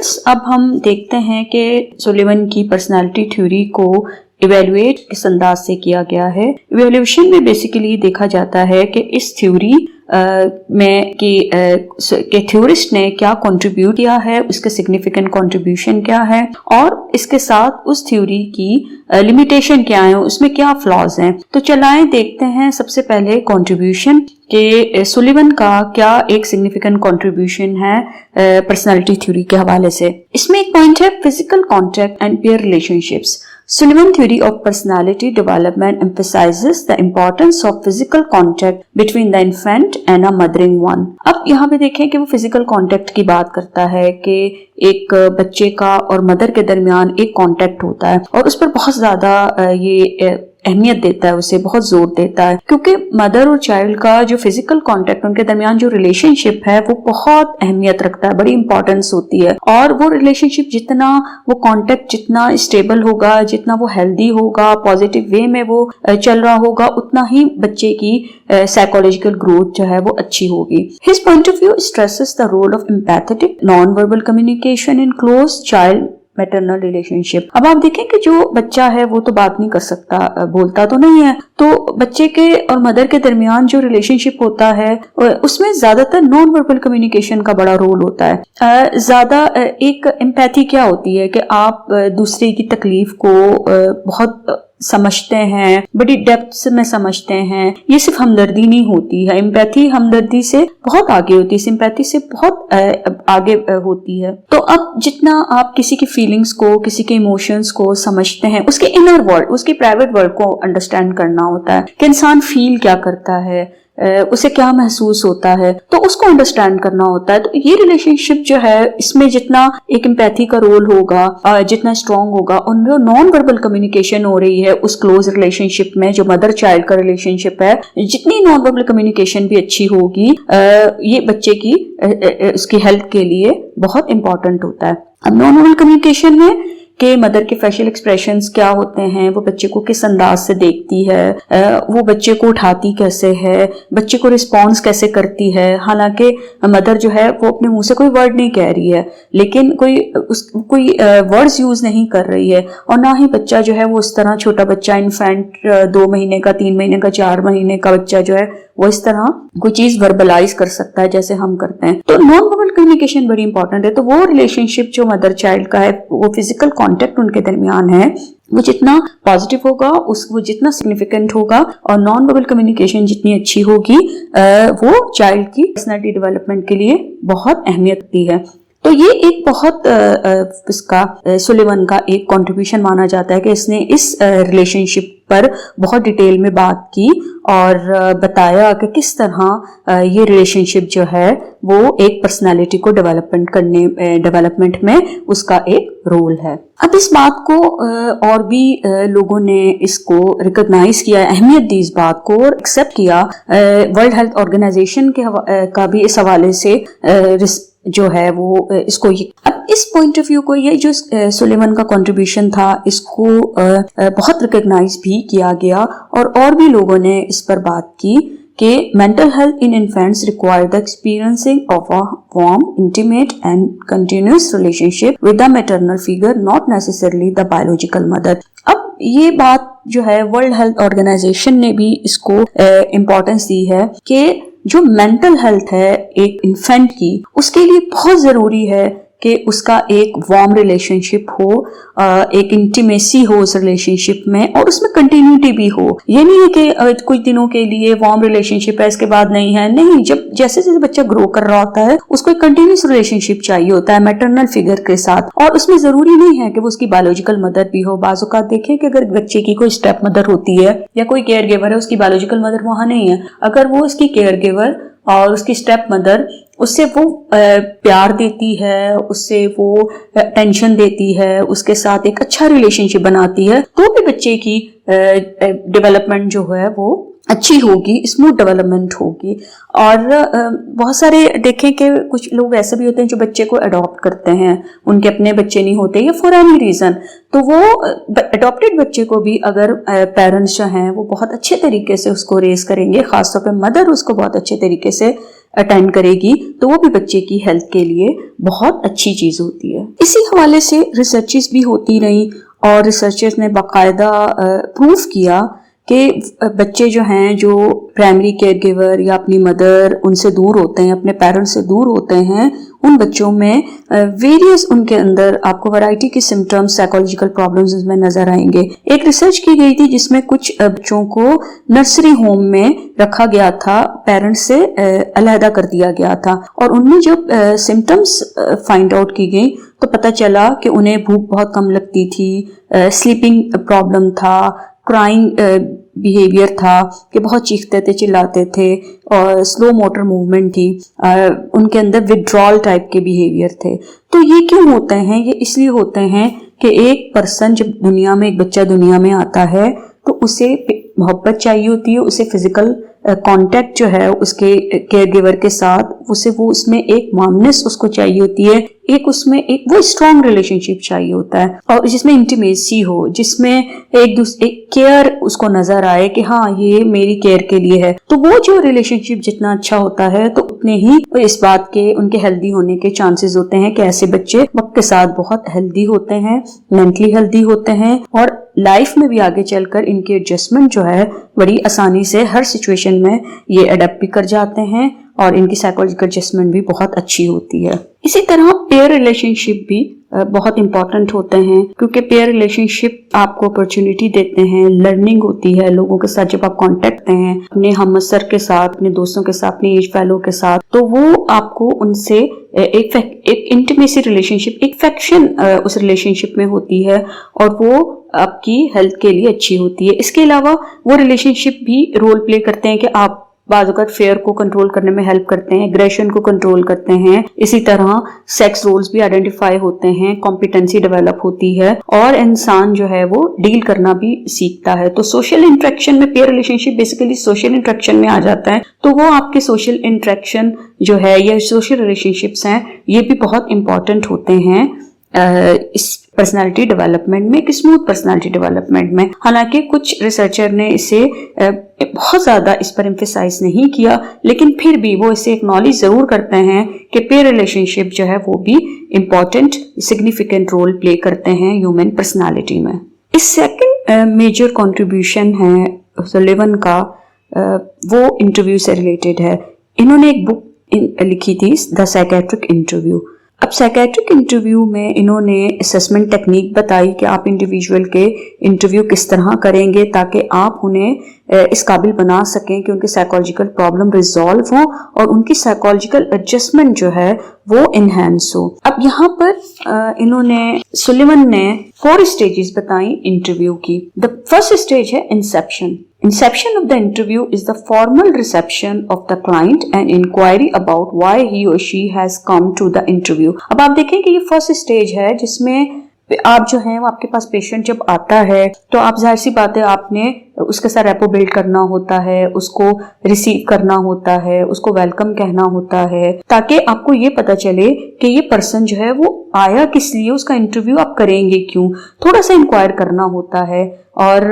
Students, अब हम देखते हैं कि सुलिवन की पर्सनालिटी थ्योरी को इवेल्युएट किस अंदाज से किया गया है। इवेल्यूशन में बेसिकली देखा जाता है कि इस थ्योरी में कि थ्योरिस्ट ने क्या कंट्रीब्यूट किया है, उसके सिग्निफिकेंट कंट्रीब्यूशन क्या है और इसके साथ उस थ्योरी की लिमिटेशन क्या है, उसमें क्या फ्लॉज हैं। तो चलाएं देखते हैं सबसे पहले कंट्रीब्यूशन के सुलिवन का क्या एक सिग्निफिकेंट कंट्रीब्यूशन है पर्सनालिटी थ्योरी के हवाले से। इसमें एक पॉइंट है physical contact and pair relationships. Sullivan theory of personality development emphasizes the importance of physical contact between the infant and a mothering one. अब यहाँ पे देखें कि वो फिजिकल कांटेक्ट की बात करता है कि एक बच्चे का और मदर के दरमियान एक कांटेक्ट होता है और उस पर बहुत ज्यादा ये अहमियत देता है, उसे बहुत जोर देता है, क्योंकि मदर और चाइल्ड का जो फिजिकल कांटेक्ट, उनके दरमियान जो रिलेशनशिप है वो बहुत अहमियत रखता है, बड़ी इंपॉर्टेंस होती है। और वो रिलेशनशिप जितना, वो कांटेक्ट जितना स्टेबल होगा, जितना वो हेल्दी होगा, पॉजिटिव वे में वो चल रहा होगा, उतना ही बच्चे की साइकोलॉजिकल ग्रोथ जो है वो अच्छी होगी। His point of view stresses the role of empathetic non verbal communication in close child maternal relationship. अब आप देखें कि जो बच्चा है वो तो बात नहीं कर सकता, बोलता तो नहीं है, तो बच्चे के और मदर के दरमियान जो रिलेशनशिप होता है उसमें ज्यादातर नॉन वर्बल कम्युनिकेशन का बड़ा रोल होता है। ज्यादा एक एम्पैथी क्या होती है कि आप दूसरे की तकलीफ को बहुत समझते हैं, बड़ी डेप्थ में समझते हैं। ये सिर्फ हमदर्दी नहीं होती है, एम्पैथी हमदर्दी से बहुत आगे होती है, सिंपैथी से बहुत आगे होती है। तो अब जितना आप किसी की फीलिंग्स को, किसी के इमोशंस को समझते हैं, उसके इनर वर्ल्ड, उसकी प्राइवेट वर्ल्ड को अंडरस्टैंड करना होता है कि इंसान फील क्या करता है, उसे क्या महसूस होता है, तो उसको अंडरस्टैंड करना होता है। तो ये रिलेशनशिप जो है, इसमें जितना एक एम्पैथी का रोल होगा, जितना स्ट्रांग होगा, और जो नॉन वर्बल कम्युनिकेशन हो रही है उस क्लोज रिलेशनशिप में, जो मदर चाइल्ड का रिलेशनशिप है, जितनी नॉन वर्बल कम्युनिकेशन भी अच्छी होगी, ये बच्चे की उसकी हेल्थ के लिए बहुत इंपॉर्टेंट होता है। अब नॉन वर्बल कम्युनिकेशन में कि मदर के फेशियल एक्सप्रेशंस क्या होते हैं, वो बच्चे को किस अंदाज से देखती है, वो बच्चे को उठाती कैसे है, बच्चे को रिस्पॉन्स कैसे करती है। हालांकि मदर जो है वो अपने मुंह से कोई वर्ड नहीं कह रही है, लेकिन कोई वर्ड्स यूज नहीं कर रही है, और ना ही बच्चा जो है वो उस तरह, छोटा बच्चा, इन्फेंट 2 महीने का, 3 महीने का, 4 महीने का बच्चा जो है वो इस तरह कोई चीज वर्बलाइज कर सकता है जैसे हम करते हैं। तो नॉन वर्बल कम्युनिकेशन बड़ी इंपॉर्टेंट है। तो वो रिलेशनशिप जो मदर चाइल्ड का है, वो फिजिकल कांटेक्ट उनके दरमियान है, वो जितना पॉजिटिव होगा, वो जितना सिग्निफिकेंट होगा, और नॉन वर्बल कम्युनिकेशन जितनी अच्छी होगी, वो चाइल्ड की पर्सनैलिटी डेवलपमेंट के लिए बहुत अहमियत रखती है। तो ये एक बहुत इसका सुलिवन का एक कंट्रीब्यूशन माना जाता है कि इसने इस रिलेशनशिप पर बहुत डिटेल में बात की और बताया कि किस तरह ये रिलेशनशिप जो है वो एक पर्सनालिटी को डेवलपमेंट में उसका एक रोल है। अब इस बात को और भी लोगों ने इसको रिकॉग्नाइज किया, अहमियत दी इस बात को और एक्सेप्ट किया। वर्ल्ड हेल्थ ऑर्गेनाइजेशन का भी इस हवाले से जो है वो इसको, अब इस पॉइंट ऑफ व्यू को, ये जो सुलिवन का कंट्रीब्यूशन था, इसको बहुत रिकॉग्नाइज भी किया गया और भी लोगों ने इस पर बात की कि mental health in infants require the experiencing of a warm, intimate and continuous relationship with the maternal figure, not necessarily the biological mother. अब ये बात जो है वर्ल्ड हेल्थ ऑर्गेनाइजेशन ने भी इसको इम्पोर्टेंस दी है कि जो मेंटल हेल्थ है एक इन्फेंट की, उसके लिए बहुत जरूरी है कि उसका एक वार्म रिलेशनशिप हो, एक इंटीमेसी हो उस रिलेशनशिप में, और उसमें कंटिन्यूटी भी हो। ये नहीं है कि कुछ दिनों के लिए वार्म रिलेशनशिप है, इसके बाद नहीं है, नहीं। जब जैसे जैसे बच्चा ग्रो कर रहा होता है, उसको एक कंटिन्यूस रिलेशनशिप चाहिए होता है मैटरनल फिगर के साथ, और उसमें जरूरी नहीं है कि वो उसकी बायोलॉजिकल मदर भी हो। बाज़ औक़ात देखें कि अगर बच्चे की कोई स्टेप मदर होती है या कोई केयर गिवर है, उसकी बायोलॉजिकल मदर वहां नहीं है, अगर वो उसकी केयर गिवर और उसकी स्टेप मदर उससे वो प्यार देती है, उससे वो टेंशन देती है, उसके साथ एक अच्छा रिलेशनशिप बनाती है, तो भी बच्चे की डेवलपमेंट जो है वो अच्छी होगी, स्मूथ डेवलपमेंट होगी। और बहुत सारे देखें कि कुछ लोग ऐसे भी होते हैं जो बच्चे को अडॉप्ट करते हैं, उनके अपने बच्चे नहीं होते या फॉर एनी रीजन, तो वो अडॉप्टेड बच्चे को भी अगर पेरेंट्स जो हैं वो बहुत अच्छे तरीके से उसको रेज करेंगे, खासतौर पे मदर उसको बहुत अच्छे तरीके से अटेंड करेगी तो वो भी बच्चे की हेल्थ के लिए बहुत अच्छी चीज होती है। इसी हवाले से रिसर्चेस भी होती रही और रिसर्चर्स ने बाकायदा प्रूव किया कि बच्चे जो हैं जो प्राइमरी केयर गिवर या अपनी मदर उनसे दूर होते हैं, अपने पेरेंट्स से दूर होते हैं, उन बच्चों में वेरियस उनके अंदर आपको वैरायटी के सिम्टम्स, साइकोलॉजिकल प्रॉब्लम्स इसमें नजर आएंगे। एक रिसर्च की गई थी जिसमें कुछ बच्चों को नर्सरी होम में रखा गया था, पेरेंट्स से अलहदा कर दिया गया था और उनमें जब सिम्टम्स फाइंड आउट की गई तो पता चला कि उन्हें भूख बहुत कम लगती थी, स्लीपिंग प्रॉब्लम था, क्राइंग बिहेवियर था कि बहुत चीखते थे, चिल्लाते थे और स्लो मोटर मूवमेंट थी, उनके अंदर विड्रॉल टाइप के बिहेवियर थे। तो ये क्यों होते हैं? ये इसलिए होते हैं कि एक पर्सन जब दुनिया में, एक बच्चा दुनिया में आता है तो उसे मोहब्बत चाहिए होती है, उसे फिजिकल कांटेक्ट जो है उसके केयर गिवर के साथ उसे वो उसमें एक वार्मनेस उसको चाहिए होती है, एक उसमें एक वो स्ट्रॉन्ग रिलेशनशिप चाहिए होता है और जिसमें इंटीमेसी हो, जिसमें एक केयर उसको नजर आए कि हाँ ये मेरी केयर के लिए है। तो वो जो रिलेशनशिप जितना अच्छा होता है तो उतने ही इस बात के उनके हेल्दी होने के चांसेस होते हैं कि ऐसे बच्चे वक्त के साथ बहुत हेल्दी होते हैं, मेंटली हेल्दी होते हैं और लाइफ में भी आगे चलकर इनकी एडजस्टमेंट जो है बड़ी आसानी से हर सिचुएशन में ये अडेप्ट भी कर जाते हैं और इनकी साइकोलॉजिकल एडजस्टमेंट भी बहुत अच्छी होती है। इसी तरह पेयर रिलेशनशिप भी बहुत इंपॉर्टेंट होते हैं क्योंकि पेयर रिलेशनशिप आपको अपॉर्चुनिटी देते हैं, लर्निंग होती है लोगों के साथ जब आप कांटेक्ट करते हैं, अपने हमअसर के साथ, अपने दोस्तों के साथ, अपने एज फेलो के साथ, तो वो आपको उनसे एक इंटीमेसी रिलेशनशिप, एक फैक्शन उस रिलेशनशिप में होती है और वो आपकी हेल्थ के लिए अच्छी होती है। इसके अलावा वो रिलेशनशिप भी रोल प्ले करते हैं कि आप बाज़ औक़ात फेयर को कंट्रोल करने में हेल्प करते हैं, एग्रेशन को कंट्रोल करते हैं। इसी तरह सेक्स रोल्स भी आइडेंटिफाई होते हैं, कॉम्पिटेंसी डेवलप होती है और इंसान जो है वो डील करना भी सीखता है। तो सोशल इंटरेक्शन में pair relationship basically social interaction में आ जाता है। तो वो आपके सोशल इंटरेक्शन जो है या सोशल रिलेशनशिप्स हैं ये भी बहुत इंपॉर्टेंट होते हैं इस पर्सनालिटी डेवलपमेंट में, एक स्मूथ पर्सनालिटी डेवलपमेंट में। हालांकि कुछ रिसर्चर ने इसे बहुत ज्यादा इस पर एम्फेसाइज नहीं किया, लेकिन फिर भी वो इसे एक्नॉलेज जरूर करते हैं कि पेयर रिलेशनशिप जो है वो भी इम्पोर्टेंट सिग्निफिकेंट रोल प्ले करते हैं ह्यूमन पर्सनालिटी में। इस सेकंड मेजर कंट्रीब्यूशन है सुलिवन का, वो इंटरव्यू से रिलेटेड है। इन्होंने एक बुक लिखी थी द साइकेट्रिक इंटरव्यू। अब साइकेट्रिक इंटरव्यू में इन्होंने असेसमेंट टेक्निक बताई कि आप इंडिविजुअल के इंटरव्यू किस तरह करेंगे ताकि आप उन्हें इस काबिल बना सकें कि उनकी साइकोलॉजिकल प्रॉब्लम रिजॉल्व हो और उनकी साइकोलॉजिकल एडजस्टमेंट जो है वो इनहेंस हो। अब यहाँ पर इन्होंने सुलिवन ने 4 स्टेजेस बताई इंटरव्यू की। द फर्स्ट स्टेज है Inception. Inception of the interview is the formal reception of the client and inquiry about why he or she has come to the interview। अब आप देखें कि ये फर्स्ट स्टेज है जिसमें आप जो है वो आपके पास पेशेंट जब आता है तो आप जाहिर सी बात है आपने उसके साथ रेपो बिल्ड करना होता है, उसको रिसीव करना होता है, उसको वेलकम कहना होता है ताकि आपको ये पता चले कि ये पर्सन जो है वो आया किस लिए, उसका इंटरव्यू आप करेंगे क्यों। थोड़ा सा इंक्वायर करना होता है और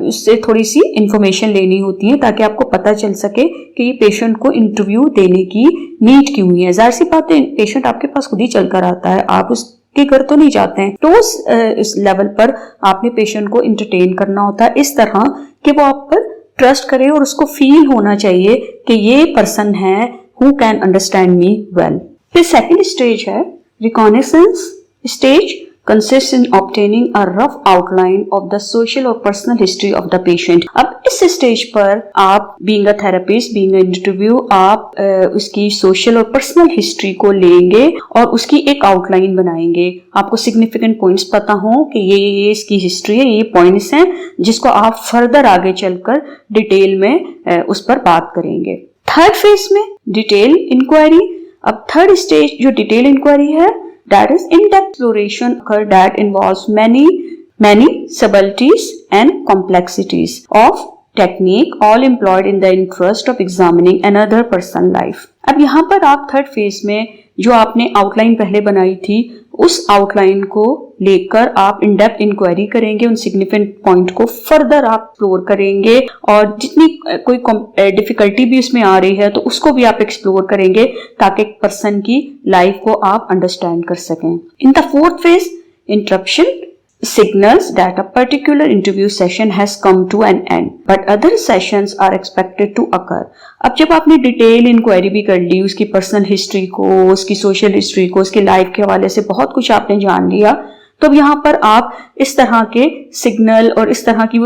उससे थोड़ी सी इंफॉर्मेशन लेनी होती है ताकि आपको पता चल सके कि ये पेशेंट को इंटरव्यू देने की नीड क्यों है। जाहिर सी बात है पेशेंट आपके पास खुद ही चलकर आता है, आप उसके घर तो नहीं जाते हैं। तो उस लेवल पर आपने पेशेंट को इंटरटेन करना होता है इस तरह कि वो आप पर ट्रस्ट करे और उसको फील होना चाहिए कि ये पर्सन है who can understand me well. फिर सेकंड स्टेज है recognisance stage, consists in obtaining a rough outline of the social or personal history of the patient। अब इस स्टेज पर आप being a therapist, being an interview, आप उसकी social और personal history को लेंगे और उसकी एक outline बनाएंगे। आपको significant points पता हो कि ये इसकी history है, ये points हैं जिसको आप further आगे चलकर डिटेल में उस पर बात करेंगे। थर्ड फेज में डिटेल इंक्वायरी। अब थर्ड स्टेज जो डिटेल इंक्वायरी है that is in-depth exploration that involves many subtleties and complexities of technique all employed in the interest of examining another person's life। अब यहाँ पर आप थर्ड फेज में जो आपने आउटलाइन पहले बनाई थी उस आउटलाइन को लेकर आप इन डेप्थ इंक्वायरी करेंगे, उन सिग्निफिकेंट पॉइंट को फर्दर आप एक्सप्लोर करेंगे और जितनी कोई डिफिकल्टी भी उसमें आ रही है तो उसको भी आप एक्सप्लोर करेंगे ताकि एक पर्सन की लाइफ को आप अंडरस्टैंड कर सकें। In the fourth phase, interruption signals that a particular interview session has come to an end, but other sessions are expected to occur. अब जब आपने डिटेल इंक्वायरी भी कर ली, उसकी पर्सनल हिस्ट्री को, उसकी सोशल हिस्ट्री को, उसकी लाइफ के हवाले से बहुत कुछ आपने जान लिया, तो यहाँ पर आप इस तरह के सिग्नल और इस तरह की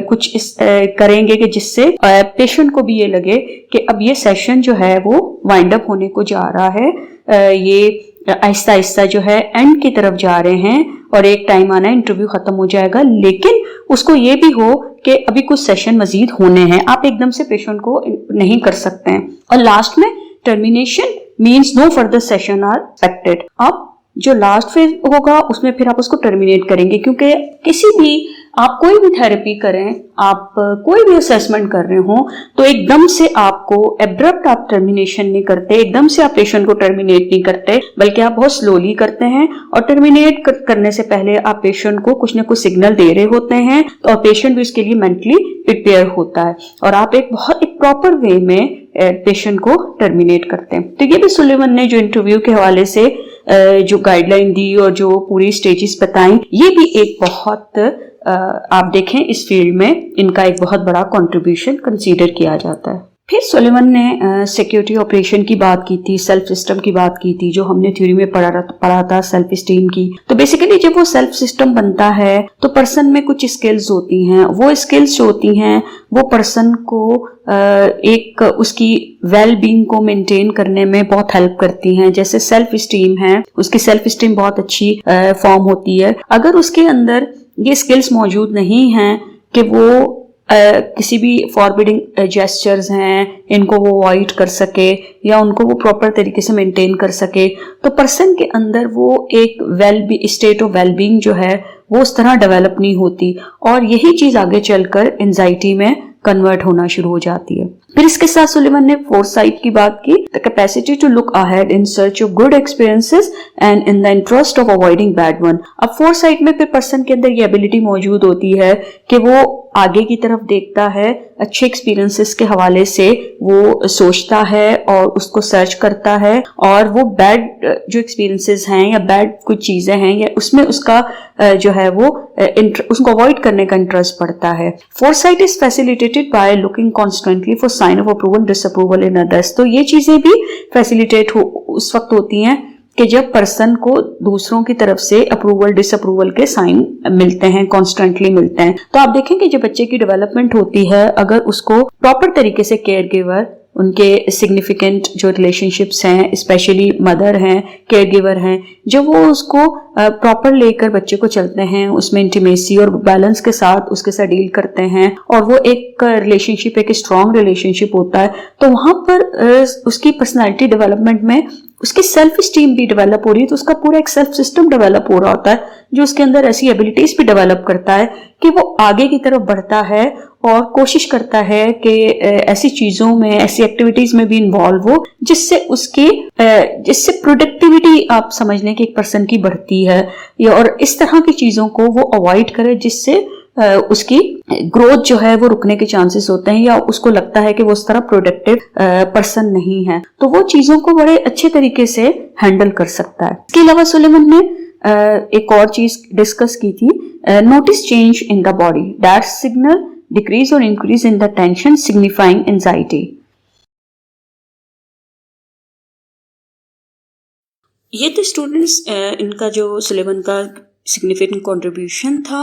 कुछ करेंगे कि जिससे पेशेंट को भी ये लगे कि अब ये सेशन जो है वो वाइंड अप होने को जा रहा है, ये आहिस्ता आहिस्ता जो है एंड की तरफ जा रहे हैं और एक टाइम आना इंटरव्यू खत्म हो जाएगा, लेकिन उसको ये भी हो कि अभी कुछ सेशन मजीद होने हैं। आप एकदम से पेशेंट को नहीं कर सकते हैं। और लास्ट में termination means no further session are expected. अब जो लास्ट फेज होगा उसमें फिर आप उसको टर्मिनेट करेंगे, क्योंकि किसी भी आप कोई भी थेरेपी करें, आप कोई भी असेसमेंट कर रहे हो तो एकदम से आपको एब्रप्ट आप टर्मिनेशन नहीं करते, एकदम से आप पेशेंट को टर्मिनेट नहीं करते, बल्कि आप बहुत स्लोली करते हैं और टर्मिनेट करने से पहले आप पेशेंट को कुछ ना कुछ सिग्नल दे रहे होते हैं और पेशेंट भी उसके लिए मेंटली प्रिपेयर होता है और आप एक प्रॉपर वे में पेशेंट को टर्मिनेट करते हैं। तो ये भी सुलेवन ने जो इंटरव्यू के हवाले से जो गाइडलाइन दी और जो पूरी स्टेजेस बताई, ये भी एक बहुत आप देखें इस फील्ड में इनका एक बहुत बड़ा कंट्रीब्यूशन कंसीडर किया जाता है। फिर सुलेवन ने सिक्योरिटी ऑपरेशन की बात की थी, सेल्फ सिस्टम की बात की थी, जो हमने थ्योरी में पढ़ा था सेल्फ स्टीम की। तो बेसिकली जब वो सेल्फ सिस्टम बनता है तो पर्सन में कुछ स्किल्स होती हैं, वो स्किल्स जो होती हैं वो पर्सन को एक उसकी वेल बीइंग को मेंटेन करने में बहुत हेल्प करती हैं। जैसे सेल्फ स्टीम है, उसकी सेल्फ स्टीम बहुत अच्छी फॉर्म होती है। अगर उसके अंदर ये स्किल्स मौजूद नहीं हैं कि वो किसी भी फॉरबिडिंग जेस्चर्स हैं इनको वो अवॉइड कर सके या उनको वो प्रॉपर तरीके से मेंटेन कर सके, तो पर्सन के अंदर वो एक स्टेट ऑफ वेलबींग जो है वो उस तरह डेवलप नहीं होती और यही चीज आगे चलकर एंजाइटी में कन्वर्ट होना शुरू हो जाती है। फिर इसके साथ सुलेवन ने फोरसाइट की बात की, the capacity to look ahead in search of good experiences and in the interest of avoiding bad one. अब फोरसाइट में फिर पर्सन के अंदर ये एबिलिटी मौजूद होती है कि वो आगे की तरफ देखता है, अच्छे एक्सपीरियंसेस के हवाले से वो सोचता है और उसको सर्च करता है और वो बैड जो एक्सपीरियंसेस हैं या बैड कुछ चीजें हैं या उसमें उसका जो है वो उसको अवॉइड करने का इंटरेस्ट पड़ता है। Foresight is facilitated by looking constantly for sign of approval disapproval in others. तो ये चीजें भी फैसिलिटेट उस वक्त होती हैं कि जब पर्सन को दूसरों की तरफ से अप्रूवल डिसअप्रूवल के साइन मिलते हैं, कॉन्स्टेंटली मिलते हैं। तो आप देखें कि जब बच्चे की डेवलपमेंट होती है, अगर उसको प्रॉपर तरीके से केयर गिवर, उनके सिग्निफिकेंट जो रिलेशनशिप्स हैं, स्पेशली मदर हैं, केयर गिवर हैं, जब वो उसको प्रॉपर लेकर बच्चे को चलते हैं, उसमें इंटीमेसी और बैलेंस के साथ उसके साथ डील करते हैं और वो एक रिलेशनशिप एक स्ट्रॉन्ग रिलेशनशिप होता है, तो वहां पर उसकी पर्सनैलिटी डेवलपमेंट में उसकी सेल्फ स्टीम भी डेवलप हो रही है, तो उसका पूरा एक सेल्फ सिस्टम डेवलप हो रहा होता है जो उसके अंदर ऐसी एबिलिटीज भी डेवलप करता है कि वो आगे की तरफ बढ़ता है और कोशिश करता है कि ऐसी चीजों में, ऐसी एक्टिविटीज में भी इन्वॉल्व हो जिससे प्रोडक्टिविटी आप समझ लें कि एक पर्सन की बढ़ती है और इस तरह की चीजों को वो अवॉइड करे जिससे उसकी ग्रोथ जो है वो रुकने के चांसेस होते हैं या उसको लगता है कि वो उस तरह प्रोडक्टिव पर्सन नहीं है, तो वो चीजों को बड़े अच्छे तरीके से हैंडल कर सकता है। इसके अलावा सुलेवन ने एक और चीज डिस्कस की थी, notice change in the body that signal decrease और increase in the tension signifying anxiety. ये तो स्टूडेंट्स इनका जो सुलेवन का सिग्निफिकेंट कंट्रीब्यूशन था।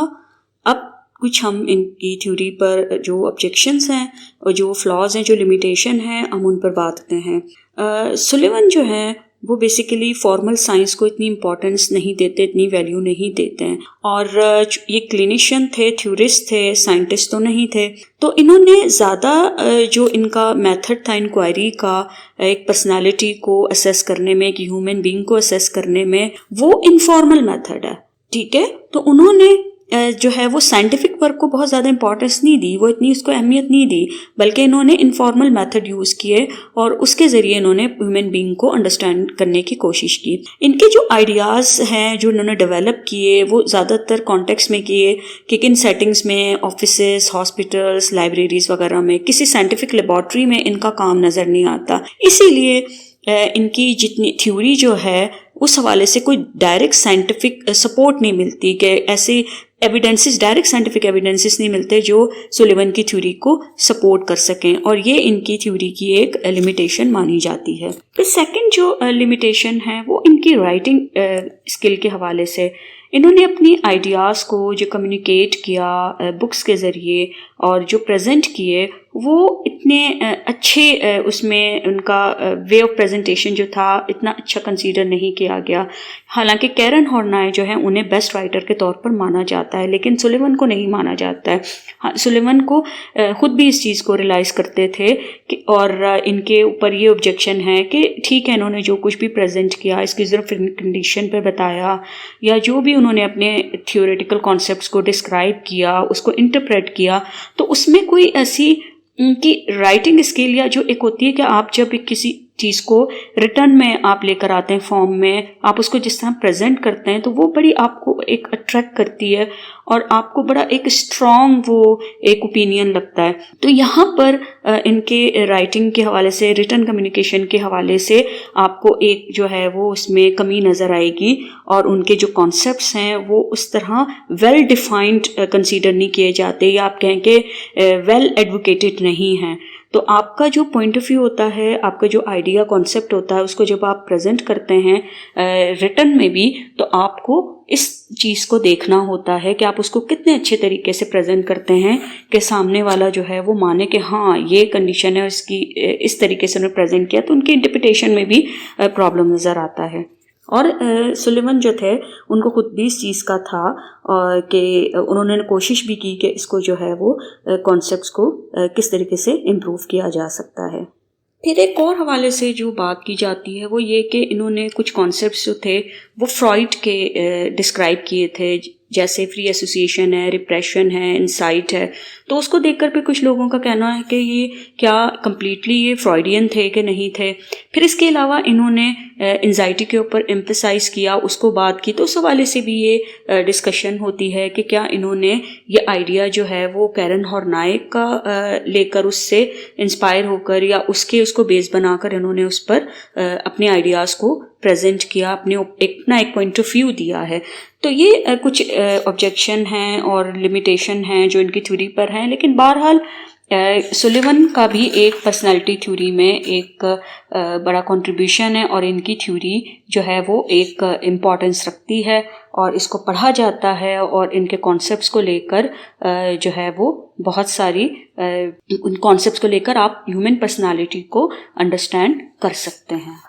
अब कुछ हम इनकी थ्योरी पर जो ऑब्जेक्शंस हैं और जो फ्लॉज हैं, जो लिमिटेशन हैं, हम उन पर बात करते हैं। सुलेवन जो है वो बेसिकली फॉर्मल साइंस को इतनी इम्पोर्टेंस नहीं देते, इतनी वैल्यू नहीं देते हैं और ये क्लिनिशियन थे, थ्योरिस्ट थे, साइंटिस्ट तो नहीं थे। तो इन्होंने ज़्यादा जो इनका मेथड था इंक्वायरी का, एक पर्सनालिटी को असेस करने में, एक ह्यूमन बीइंग को असेस करने में, वो इनफॉर्मल मेथड है, ठीक है। तो उन्होंने जो है वो साइंटिफिक वर्क को बहुत ज़्यादा इंपॉर्टेंस नहीं दी, वो इतनी उसको अहमियत नहीं दी, बल्कि इन्होंने इनफॉर्मल मेथड यूज़ किए और उसके ज़रिए इन्होंने ह्यूमन बीइंग को अंडरस्टैंड करने की कोशिश की। इनके जो आइडियाज़ हैं जो इन्होंने डेवलप किए वो ज़्यादातर कॉन्टेक्स्ट में किए कि किन सेटिंग्स में, ऑफिसेस, हॉस्पिटल्स, लाइब्रेरीज वगैरह में, किसी साइंटिफिक लेबॉर्ट्री में इनका काम नज़र नहीं आता। इसीलिए इनकी जितनी थ्योरी जो है उस हवाले से कोई डायरेक्ट साइंटिफिक सपोर्ट नहीं मिलती, कि ऐसे एविडेंसेस, डायरेक्ट साइंटिफिक एविडेंसेस नहीं मिलते जो सुलिवन की थ्योरी को सपोर्ट कर सकें, और ये इनकी थ्योरी की एक लिमिटेशन मानी जाती है। तो सेकंड जो लिमिटेशन है वो इनकी राइटिंग स्किल के हवाले से। इन्होंने अपनी आइडियाज़ को जो कम्युनिकेट किया बुक्स के ज़रिए और जो प्रेजेंट किए वो इतने अच्छे उसमें उनका वे ऑफ प्रेजेंटेशन जो था इतना अच्छा कंसीडर नहीं किया गया। हालांकि कैरन हॉर्नाय जो है उन्हें बेस्ट राइटर के तौर पर माना जाता है, लेकिन सुलिवन को नहीं माना जाता है। हाँ, सुलिवन को खुद भी इस चीज़ को रियलाइज़ करते थे कि, और इनके ऊपर ये ऑब्जेक्शन है कि ठीक है, इन्होंने जो कुछ भी प्रेजेंट किया, इसकी ज़रूरत कंडीशन पर बताया, या जो भी उन्होंने अपने थियोरेटिकल कॉन्सेप्ट्स को डिस्क्राइब किया, उसको इंटरप्रेट किया, तो उसमें कोई ऐसी उनकी राइटिंग स्किल, या जो एक होती है कि आप जब एक किसी चीज़ को रिटर्न में आप लेकर आते हैं, फॉर्म में आप उसको जिस तरह प्रेजेंट करते हैं, तो वो बड़ी आपको एक अट्रैक्ट करती है और आपको बड़ा एक स्ट्रॉन्ग वो एक ओपिनियन लगता है। तो यहाँ पर इनके राइटिंग के हवाले से, रिटर्न कम्युनिकेशन के हवाले से आपको एक जो है वो उसमें कमी नज़र आएगी, और उनके जो कॉन्सेप्ट्स हैं वो उस तरह वेल डिफाइंड कंसीडर नहीं किए जाते, या आप कहें कि वेल एडवोकेटेड नहीं हैं। तो आपका जो पॉइंट ऑफ व्यू होता है, आपका जो आइडिया कॉन्सेप्ट होता है, उसको जब आप प्रेजेंट करते हैं रिटर्न में भी, तो आपको इस चीज़ को देखना होता है कि आप उसको कितने अच्छे तरीके से प्रेजेंट करते हैं कि सामने वाला जो है वो माने कि हाँ ये कंडीशन है, इसकी इस तरीके से उन्होंने प्रेजेंट किया, तो उनकी इंटरप्रिटेशन में भी प्रॉब्लम नज़र आता है। और सुलिवन जो थे उनको खुद भी इस चीज़ का था कि उन्होंने कोशिश भी की कि इसको जो है वो कॉन्सेप्ट्स को किस तरीके से इम्प्रूव किया जा सकता है। फिर एक और हवाले से जो बात की जाती है वो ये कि इन्होंने कुछ कॉन्सेप्ट्स जो थे वो फ्रॉइड के डिस्क्राइब किए थे, जैसे फ्री एसोसिएशन है, रिप्रेशन है, इंसाइट है। तो उसको देखकर भी कुछ लोगों का कहना है कि ये क्या कम्प्लीटली ये फ्रॉइडियन थे कि नहीं थे। फिर इसके अलावा इन्होंने एंजाइटी के ऊपर एम्फसाइज किया, उसको बात की, तो उस हवाले से भी ये डिस्कशन होती है कि क्या इन्होंने ये आइडिया जो है वो कैरन हॉर्नाय का लेकर उससे इंस्पायर होकर या उसको बेस बनाकर इन्होंने उस पर अपने आइडियाज़ को प्रेजेंट किया, अपना एक पॉइंट ऑफ व्यू दिया है। तो ये कुछ ऑब्जेक्शन हैं और लिमिटेशन हैं जो इनकी थ्योरी पर हैं, लेकिन बहरहाल सुलिवन का भी एक पर्सनालिटी थ्योरी में एक बड़ा कंट्रीब्यूशन है, और इनकी थ्योरी जो है वो एक इम्पॉर्टेंस रखती है और इसको पढ़ा जाता है, और इनके कॉन्सेप्ट्स को लेकर जो है वो बहुत सारी उन कॉन्सेप्ट्स को लेकर आप ह्यूमन पर्सनालिटी को अंडरस्टैंड कर सकते हैं।